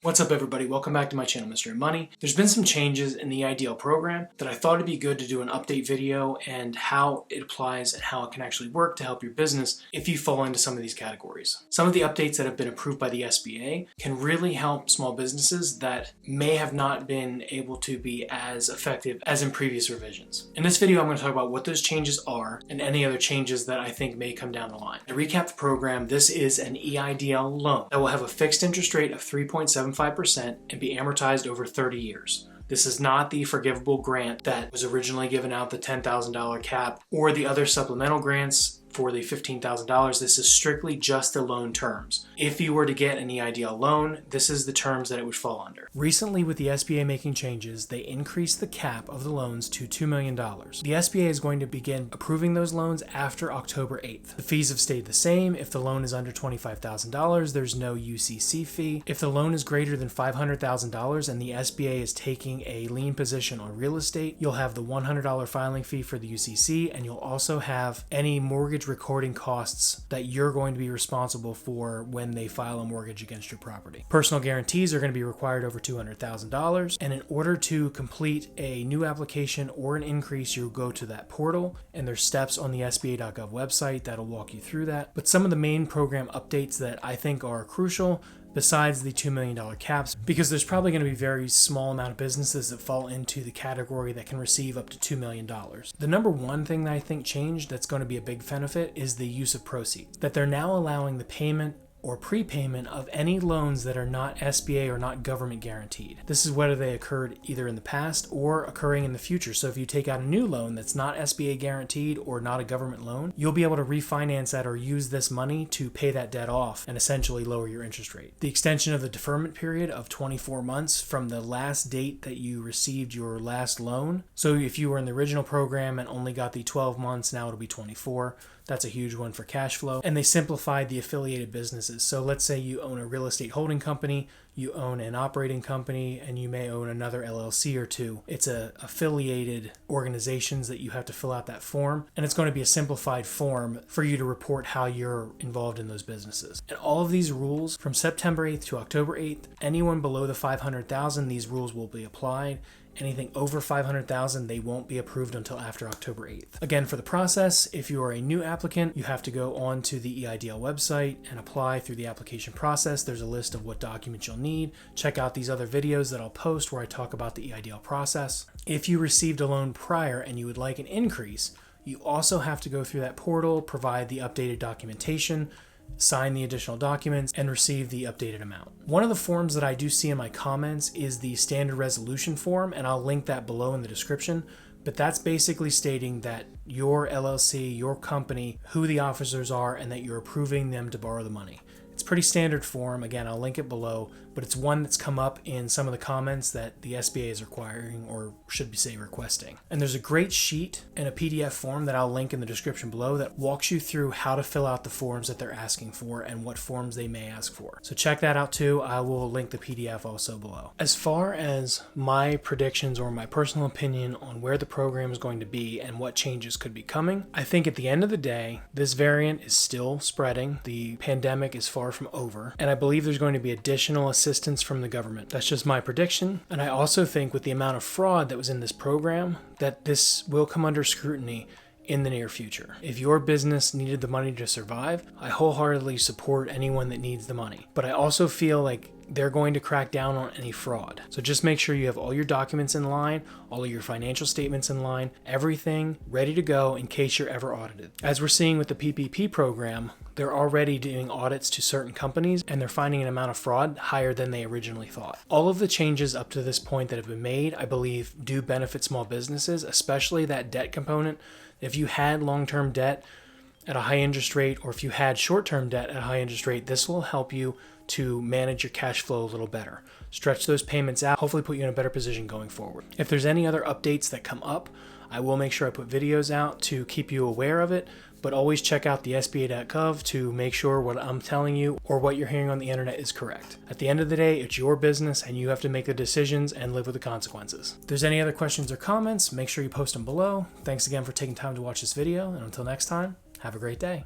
What's up everybody, welcome back to my channel, Mystery Money. There's been some changes in the EIDL program that I thought it'd be good to do an update video and how it applies and how it can actually work to help your business if you fall into some of these categories. Some of the updates that have been approved by the SBA can really help small businesses that may have not been able to be as effective as in previous revisions. In this video, I'm going to talk about what those changes are and any other changes that I think may come down the line. To recap the program, this is an EIDL loan that will have a fixed interest rate of 3.75% and be amortized over 30 years. This is not the forgivable grant that was originally given out, the $10,000 cap, or the other supplemental grants for the $15,000. This is strictly just the loan terms. If you were to get an EIDL loan, this is the terms that it would fall under. Recently, with the SBA making changes, they increased the cap of the loans to $2 million. The SBA is going to begin approving those loans after October 8th. The fees have stayed the same. If the loan is under $25,000, there's no UCC fee. If the loan is greater than $500,000 and the SBA is taking a lien position on real estate, you'll have the $100 filing fee for the UCC, and you'll also have any mortgage recording costs that you're going to be responsible for when they file a mortgage against your property. Personal guarantees are going to be required over $200,000, and in order to complete a new application or an increase, you'll go to that portal, and there's steps on the SBA.gov website that'll walk you through that. But some of the main program updates that I think are crucial besides the $2 million caps, because there's probably going to be a very small amount of businesses that fall into the category that can receive up to $2 million. The number one thing that I think changed that's going to be a big benefit is the use of proceeds. That they're now allowing the payment or prepayment of any loans that are not SBA or not government guaranteed. This is whether they occurred either in the past or occurring in the future. So if you take out a new loan that's not SBA guaranteed or not a government loan, you'll be able to refinance that or use this money to pay that debt off and essentially lower your interest rate. The extension of the deferment period of 24 months from the last date that you received your last loan. So if you were in the original program and only got the 12 months, now it'll be 24. That's a huge one for cash flow. And they simplified the affiliated businesses. So let's say you own a real estate holding company, you own an operating company, and you may own another LLC or two. It's affiliated organizations that you have to fill out that form, and it's going to be a simplified form for you to report how you're involved in those businesses. And all of these rules from September 8th to October 8th, anyone below the 500,000, these rules will be applied. Anything over 500,000, they won't be approved until after October 8th. Again, for the process, if you are a new applicant, you have to go on to the EIDL website and apply through the application process. There's a list of what documents you'll need. Check out these other videos that I'll post where I talk about the EIDL process. If you received a loan prior and you would like an increase, you also have to go through that portal, provide the updated documentation, sign the additional documents, and receive the updated amount. One of the forms that I do see in my comments is the standard resolution form, and I'll link that below in the description. But that's basically stating that your LLC, your company, who the officers are, and that you're approving them to borrow the money. It's a pretty standard form. Again, I'll link it below, but it's one that's come up in some of the comments that the SBA is requiring, or should say requesting. And there's a great sheet and a PDF form that I'll link in the description below that walks you through how to fill out the forms that they're asking for and what forms they may ask for. So check that out too. I will link the PDF also below. As far as my predictions or my personal opinion on where the program is going to be and what changes could be coming, I think at the end of the day, this variant is still spreading. The pandemic is far from over, and I believe there's going to be additional assistance from the government. That's just my prediction. And I also think with the amount of fraud that was in this program, that this will come under scrutiny in the near future. If your business needed the money to survive, I wholeheartedly support anyone that needs the money. But I also feel like they're going to crack down on any fraud. So just make sure you have all your documents in line, all of your financial statements in line, everything ready to go in case you're ever audited. As we're seeing with the PPP program, they're already doing audits to certain companies, and they're finding an amount of fraud higher than they originally thought. All of the changes up to this point that have been made, I believe, do benefit small businesses, especially that debt component. If you had long-term debt at a high interest rate, or if you had short-term debt at a high interest rate, this will help you to manage your cash flow a little better. Stretch those payments out, hopefully put you in a better position going forward. If there's any other updates that come up, I will make sure I put videos out to keep you aware of it, but always check out the SBA.gov to make sure what I'm telling you or what you're hearing on the internet is correct. At the end of the day, it's your business and you have to make the decisions and live with the consequences. If there's any other questions or comments, make sure you post them below. Thanks again for taking time to watch this video, and until next time, have a great day.